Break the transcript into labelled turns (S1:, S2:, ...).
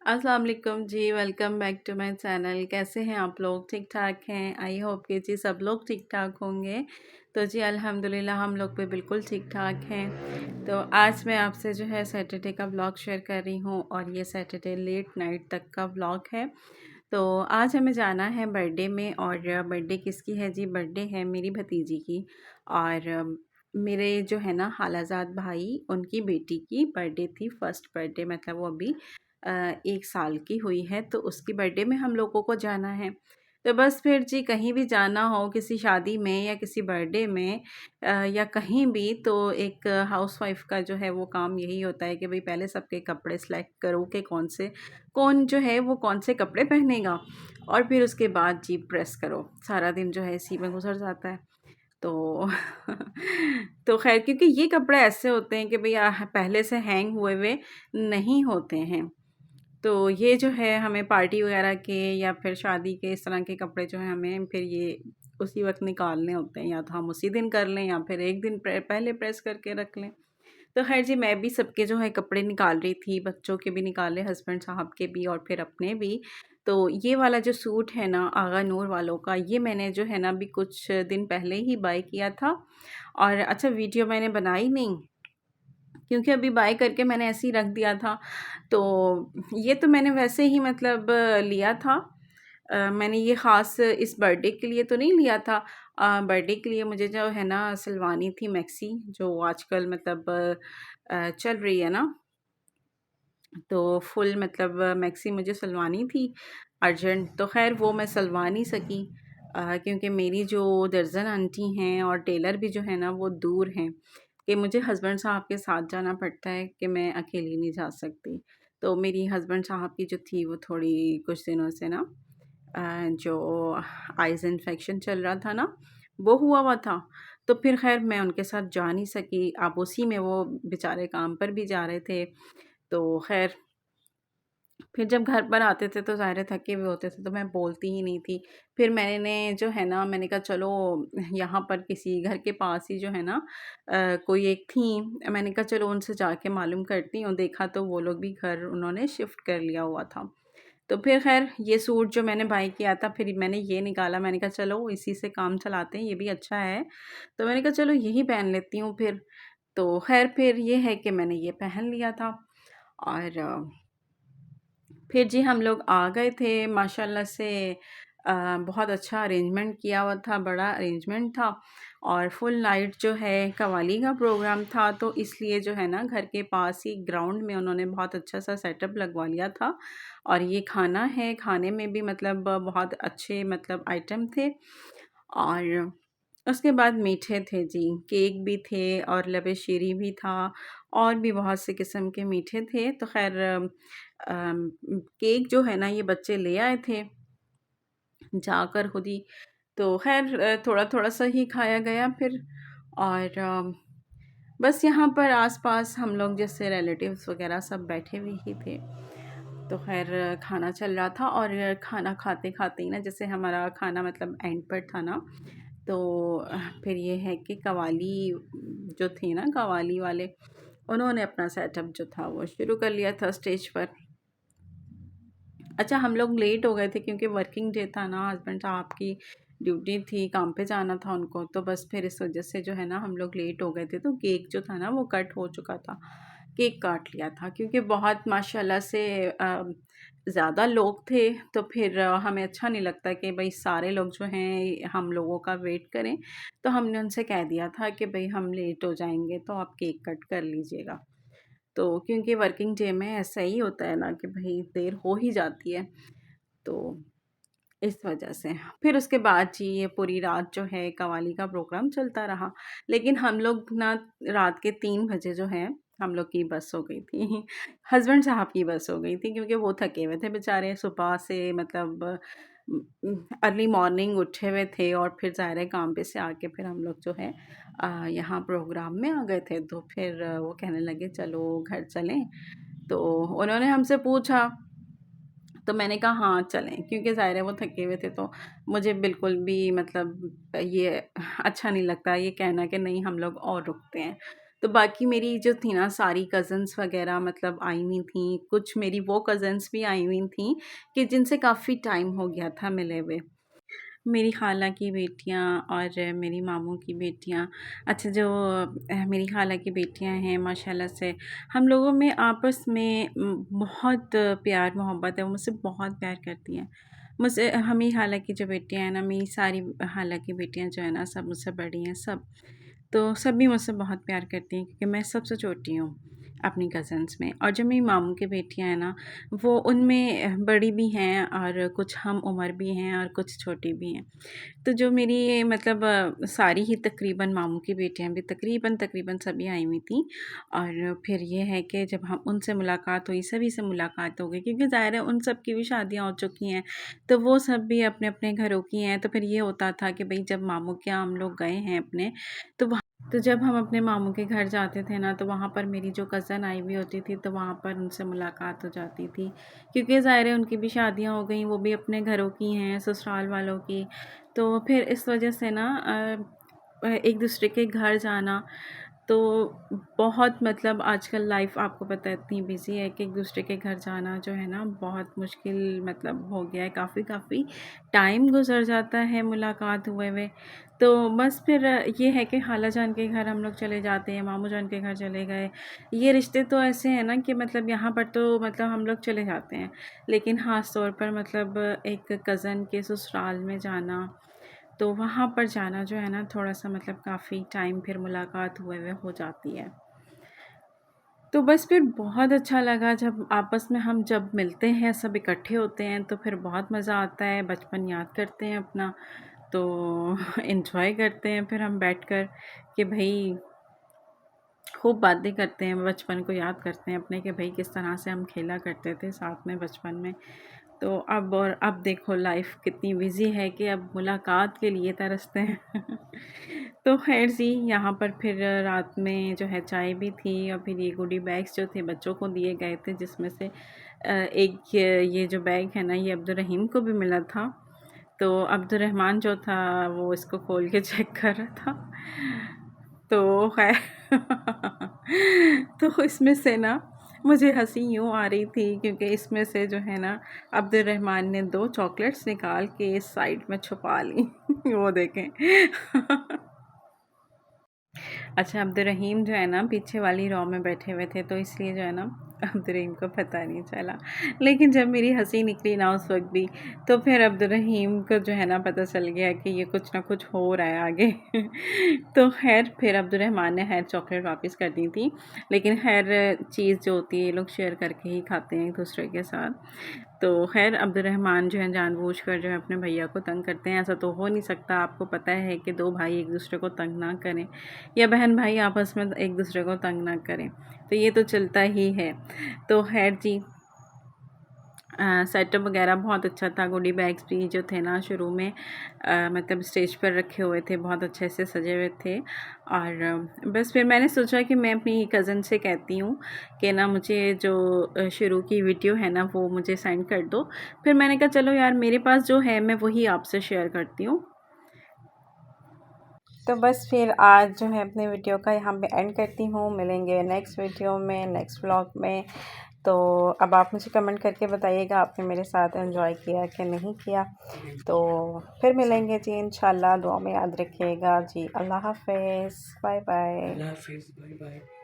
S1: अस्सलाम वालेकुम जी, welcome back to my channel. कैसे हैं आप लोग? ठीक-ठाक हैं? आई होप कि जी सब लोग ठीक-ठाक होंगे। तो जी अल्हम्दुलिल्लाह हम लोग भी बिल्कुल ठीक-ठाक हैं। तो आज मैं आपसे जो है सैटरडे का व्लॉग शेयर कर रही हूँ और ये सैटरडे लेट नाइट तक का व्लॉग है। तो आज हमें जाना है बर्थडे में और बर्थडे किसकी है जी? बर्थडे है मेरी भतीजी की और मेरे जो है ना खालाजाद भाई उनकी बेटी की बर्थडे थी, फर्स्ट बर्थडे मतलब वो अभी 1 साल की हुई है, तो उसकी बर्थडे में हम लोगों को जाना है। तो बस फिर जी कहीं भी जाना हो किसी शादी में या किसी बर्थडे में या कहीं भी तो एक हाउसवाइफ़ का जो है वो काम यही होता है कि भई पहले सबके कपड़े सेलेक्ट करो कि कौन जो है वो कौन से कपड़े पहनेगा और फिर उसके बाद जी प्रेस करो। सारा दिन जो है इसी में गुज़र जाता है। तो तो ख़ैर क्योंकि ये कपड़े ऐसे होते हैं कि भई पहले से हैंग हुए हुए नहीं होते हैं। तो ये जो है हमें पार्टी वग़ैरह के या फिर शादी के इस तरह के कपड़े जो हैं हमें फिर ये उसी वक़्त निकालने होते हैं, या तो हम उसी दिन कर लें या फिर 1 दिन पहले प्रेस करके रख लें। तो ख़ैर जी मैं भी सबके जो है कपड़े निकाल रही थी, बच्चों के भी निकाले, हस्बैंड साहब के भी और फिर अपने भी। तो ये वाला जो सूट है ना आगा नूर वालों का, ये मैंने जो है ना अभी कुछ दिन पहले ही बाय किया था और अच्छा वीडियो मैंने बनाई नहीं क्योंकि अभी बाय करके मैंने ऐसे ही रख दिया था। तो ये तो मैंने वैसे ही मतलब लिया था। मैंने ये ख़ास इस बर्थडे के लिए तो नहीं लिया था। बर्थडे के लिए मुझे जो है ना सिलवानी थी मैक्सी, जो आजकल मतलब चल रही है ना, तो फुल मतलब मैक्सी मुझे सिलवानी थी अर्जेंट। तो ख़ैर वो मैं सिलवा नहीं सकी क्योंकि मेरी जो दर्जन आंटी हैं और टेलर भी जो है ना वो दूर हैं, कि मुझे हस्बैंड साहब के साथ जाना पड़ता है कि मैं अकेली नहीं जा सकती। तो मेरी हस्बैंड साहब की जो थी वो थोड़ी कुछ दिनों से ना जो आइज़ इन्फेक्शन चल रहा था ना, वो हुआ हुआ था। तो फिर ख़ैर मैं उनके साथ जा नहीं सकी। अब उसी में वो बेचारे काम पर भी जा रहे थे। तो ख़ैर फिर जब घर पर आते थे तो ज़ाहिर है थके हुए होते थे, तो मैं बोलती ही नहीं थी। फिर मैंने जो है ना मैंने कहा चलो यहाँ पर किसी घर के पास ही जो है ना कोई एक थी, मैंने कहा चलो उनसे जाके मालूम करती हूँ। देखा तो वो लोग भी घर उन्होंने शिफ्ट कर लिया हुआ था। तो फिर ख़ैर ये सूट जो मैंने बाय किया था फिर मैंने ये निकाला, मैंने कहा चलो इसी से काम चलाते हैं, ये भी अच्छा है। तो मैंने कहा चलो यही पहन लेती हूँ फिर। तो ख़ैर फिर ये है कि मैंने ये पहन लिया था और फिर जी हम लोग आ गए थे माशाल्लाह से। बहुत अच्छा अरेंजमेंट किया हुआ था, बड़ा अरेंजमेंट था और फुल नाइट जो है कव्वाली का प्रोग्राम था, तो इसलिए जो है ना घर के पास ही ग्राउंड में उन्होंने बहुत अच्छा सा सेटअप लगवा लिया था। और ये खाना है, खाने में भी मतलब बहुत अच्छे मतलब आइटम थे और उसके बाद मीठे थे जी, केक भी थे और लबे शीरी भी था और भी बहुत से किस्म के मीठे थे। तो ख़ैर केक जो है ना ये बच्चे ले आए थे जाकर खुद ही। तो ख़ैर थोड़ा-थोड़ा सा ही खाया गया फिर और बस यहाँ पर आस-पास हम लोग जैसे रिलेटिव्स वग़ैरह सब बैठे हुए ही थे। तो ख़ैर खाना चल रहा था और खाना खाते-खाते ही ना जैसे हमारा खाना मतलब एंड पर था ना, तो फिर ये है कि कव्वाली जो थी ना कव्वाली वाले, उन्होंने अपना सेटअप जो था वो शुरू कर लिया था स्टेज पर। अच्छा हम लोग लेट हो गए थे क्योंकि वर्किंग डे था ना, हस्बैंड साहब की ड्यूटी थी, काम पे जाना था उनको, तो बस फिर इस वजह से जो है ना हम लोग लेट हो गए थे। तो केक जो था ना वो कट हो चुका था, केक काट लिया था क्योंकि बहुत माशाल्लाह से ज़्यादा लोग थे। तो फिर हमें अच्छा नहीं लगता कि भाई सारे लोग जो हैं हम लोगों का वेट करें। तो हमने उनसे कह दिया था कि भाई हम लेट हो जाएंगे तो आप केक कट कर लीजिएगा। तो क्योंकि वर्किंग डे में ऐसा ही होता है ना कि भई देर हो ही जाती है, तो इस वजह से। फिर उसके बाद जी ये पूरी रात जो है कव्वाली का प्रोग्राम चलता रहा। लेकिन हम लोग ना रात के 3 बजे जो है हम लोग की बस हो गई थी। हस्बैंड साहब की बस हो गई थी क्योंकि वो थके हुए थे बेचारे सुबह से मतलब अर्ली मॉर्निंग उठे हुए थे और फिर ज़ाहिर है काम पे से आके फिर हम लोग जो है यहाँ प्रोग्राम में आ गए थे। तो फिर वो कहने लगे चलो घर चलें। तो उन्होंने हमसे पूछा, तो मैंने कहा हाँ चलें, क्योंकि ज़ाहिर है वो थके हुए थे। तो मुझे बिल्कुल भी मतलब ये अच्छा नहीं लगता ये कहना कि नहीं हम लोग और रुकते हैं। तो बाकी मेरी जो थी ना सारी कज़न्स वग़ैरह मतलब आई हुई थी, कुछ मेरी वो कज़न्स भी आई हुई थी कि जिनसे काफ़ी टाइम हो गया था मिले हुए। मेरी खाला की बेटियाँ और मेरी मामू की बेटियाँ। अच्छा जो मेरी खाला की बेटियाँ हैं माशाल्लाह से हम लोगों में आपस में बहुत प्यार मोहब्बत है, वो मुझसे बहुत प्यार करती हैं। मुझसे मेरी खाला की जो बेटियाँ हैं ना, मेरी सारी खाला की बेटियाँ जो है ना सब मुझसे बड़ी हैं सब। तो सभी मुझसे बहुत प्यार करती हैं क्योंकि मैं सबसे छोटी हूँ अपनी कज़न्स में। और जो मेरी मामू की बेटियाँ हैं ना, वो उनमें बड़ी भी हैं और कुछ हम उम्र भी हैं और कुछ छोटी भी हैं। तो जो मेरी ये मतलब सारी ही तकरीबन मामू की बेटियाँ भी तकरीबन सभी आई हुई थी। और फिर ये है कि जब हम उनसे मुलाकात हुई, सभी से मुलाकात हो गई क्योंकि ज़ाहिर है उन सब की भी शादियाँ हो चुकी हैं, तो वो सब भी अपने-अपने घरों की हैं। तो फिर ये होता था कि भई जब मामू के यहाँ हम लोग गए हैं अपने, तो वहाँ तो जब हम अपने मामू के घर जाते थे ना, तो वहाँ पर मेरी जो कज़न आई हुई होती थी, तो वहाँ पर उनसे मुलाकात हो जाती थी। क्योंकि ज़ाहिर है उनकी भी शादियाँ हो गई, वो भी अपने घरों की हैं, ससुराल वालों की। तो फिर इस वजह से ना एक दूसरे के घर जाना तो बहुत मतलब आजकल लाइफ आपको पता है इतनी बिज़ी है कि एक दूसरे के घर जाना जो है ना बहुत मुश्किल मतलब हो गया है, काफ़ी टाइम गुज़र जाता है मुलाकात हुए हुए। तो बस फिर ये है कि खाला जान के घर हम लोग चले जाते हैं, मामू जान के घर चले गए। ये रिश्ते तो ऐसे हैं ना कि मतलब यहाँ पर तो मतलब हम लोग चले जाते हैं, लेकिन ख़ास तौर पर मतलब एक कज़न के ससुराल में जाना, तो वहाँ पर जाना जो है ना थोड़ा-सा मतलब काफ़ी टाइम फिर मुलाकात हुए हुए हो जाती है। तो बस फिर बहुत अच्छा लगा जब आपस में हम जब मिलते हैं, सब इकट्ठे होते हैं तो फिर बहुत मज़ा आता है, बचपन याद करते हैं अपना, तो एन्जॉय करते हैं फिर हम बैठकर कि भई खूब बातें करते हैं, बचपन को याद करते हैं अपने कि भई किस तरह से हम खेला करते थे साथ में बचपन में। तो अब देखो लाइफ़ कितनी बिज़ी है कि अब मुलाकात के लिए तरसते हैं। तो ख़ैर जी, यहाँ पर फिर रात में जो है चाय भी थी और फिर ये गुडी बैग्स जो थे बच्चों को दिए गए थे जिसमें से एक ये जो बैग है ना ये अब्दुर्रहीम को भी मिला था। तो अब्दुर्रहमान जो था वो इसको खोल के चेक कर रहा था। तो ख़ैर तो इसमें से ना मुझे हँसी यूँ आ रही थी क्योंकि इसमें से जो है ना अब्दुर्रहमान ने 2 चॉकलेट्स निकाल के इस साइड में छुपा ली। वो देखें। अच्छा अब्दुर्रहीम जो है ना पीछे वाली रो में बैठे हुए थे तो इसलिए जो है ना अब्दुर्रहीम को पता नहीं चला। लेकिन जब मेरी हँसी निकली ना उस वक़्त भी तो फिर अब्दुर्रहीम को जो है ना पता चल गया कि ये कुछ ना कुछ हो रहा है आगे। तो ख़ैर फिर अब्दुर्रहमान ने ख़ैर चॉकलेट वापस कर दी थी। लेकिन ख़ैर चीज़ जो होती है ये लोग शेयर करके ही खाते हैं एक-दूसरे के साथ। तो ख़ैर अब्दुर्रहमान जो है जानबूझकर जो है अपने भैया को तंग करते हैं, ऐसा तो हो नहीं सकता। आपको पता है कि 2 भाई एक-दूसरे को तंग ना करें या बहन-भाई आपस में एक-दूसरे को तंग ना करें, तो ये तो चलता ही है। तो ख़ैर जी सेटअप वगैरह बहुत अच्छा था, गुडी बैग्स भी जो थे ना शुरू में मतलब स्टेज पर रखे हुए थे, बहुत अच्छे से सजे हुए थे। और बस फिर मैंने सोचा कि मैं अपनी कज़न से कहती हूँ कि ना मुझे जो शुरू की वीडियो है ना वो मुझे सेंड कर दो। फिर मैंने कहा चलो यार मेरे पास जो है मैं वही आपसे शेयर करती हूँ। तो बस फिर आज जो है अपने वीडियो का यहाँ पे एंड करती हूँ। मिलेंगे नेक्स्ट वीडियो में, नेक्स्ट व्लॉग में। तो अब आप मुझे कमेंट करके बताइएगा आपने मेरे साथ एंजॉय किया कि नहीं किया। तो फिर मिलेंगे जी इंशाल्लाह, दुआ में याद रखिएगा जी। अल्लाह हाफ़िज़, बाय बाय।